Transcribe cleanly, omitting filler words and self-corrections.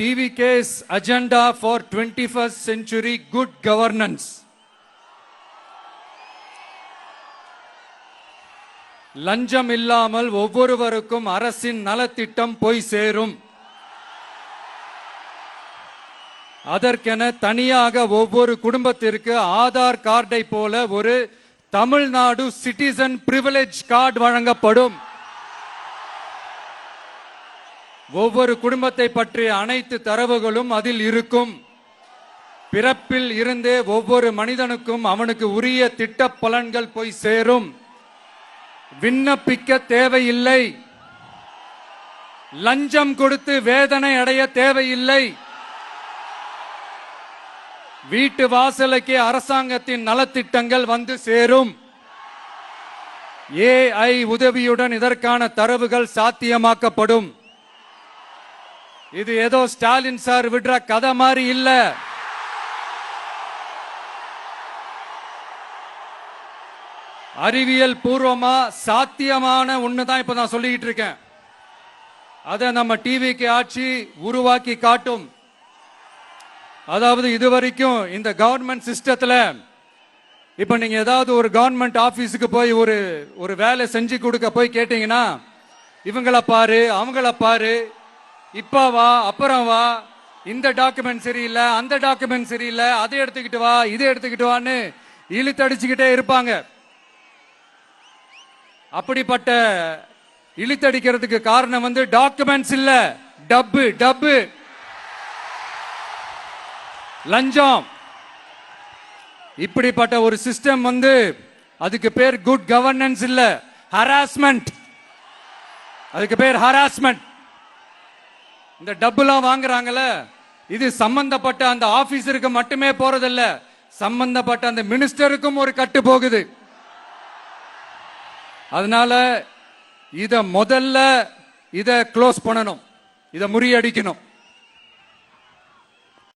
TVK's agenda for 21st century good governance. லஞ்சம் இல்லாமல் ஒவ்வொருவருக்கும் அரசின் நலத்திட்டம் போய் சேரும். அதற்கென தனியாக ஒவ்வொரு குடும்பத்திற்கு ஆதார் கார்டை போல ஒரு தமிழ்நாடு சிட்டிசன் பிரிவிலேஜ் கார்டு வழங்கப்படும். ஒவ்வொரு குடும்பத்தை பற்றிய அனைத்து தரவுகளும் அதில் இருக்கும். பிறப்பில் இருந்தே ஒவ்வொரு மனிதனுக்கும் அவனுக்கு உரிய திட்ட பலன்கள் போய் சேரும். விண்ணப்பிக்க தேவையில்லை. லஞ்சம் கொடுத்து வேதனை அடைய தேவையில்லை. வீட்டு வாசலுக்கே அரசாங்கத்தின் நலத்திட்டங்கள் வந்து சேரும். AI உதவியுடன் இதற்கான தரவுகள் சாத்தியமாக்கப்படும். இது ஏதோ ஸ்டாலின் சார் விடுற கதை மாதிரி இல்ல. அறிவியல் பூர்வமா சாத்தியமான ஒண்ணுதான் இப்ப நான் சொல்லிட்டு இருக்கேன். அதை நம்ம டிவிக்கு ஆட்சி உருவாக்கி காட்டும். அதாவது இதுவரைக்கும் இந்த கவர்மெண்ட் சிஸ்டத்துல இப்ப நீங்க ஏதாவது ஒரு கவர்மெண்ட் ஆபீஸுக்கு போய் ஒரு வேலை செஞ்சு கொடுக்க போய் கேட்டீங்கன்னா, இவங்கள பாரு அவங்கள பாரு, இப்ப வா அப்புறம் வா, இந்த டாக்குமெண்ட் சரியில்லை அந்த டாக்குமெண்ட் சரியில்லை, அதை எடுத்துக்கிட்டு வா இதை எடுத்துக்கிட்டு வான்னு இழுத்தடிச்சுக்கிட்டே இருப்பாங்க. அப்படிப்பட்ட இழுத்தடிக்கிறதுக்கு காரணம் டாக்குமெண்ட்ஸ் இல்ல, டப்பு டப்பு லஞ்சம். இப்படிப்பட்ட ஒரு சிஸ்டம் அதுக்கு பேர் குட் கவர்னன்ஸ் இல்ல, ஹராஸ்மெண்ட். அதுக்கு பேர் ஹராஸ்மெண்ட். இந்த டப்புலாம் வாங்குறாங்கல்ல, இது சம்பந்தப்பட்ட அந்த ஆபீசருக்கு மட்டுமே போறதில்ல, சம்பந்தப்பட்ட அந்த மினிஸ்டருக்கும் ஒரு கட்டு போகுது. அதனால முதல்ல இத க்ளோஸ் பண்ணணும், இத முறியடிக்கணும்.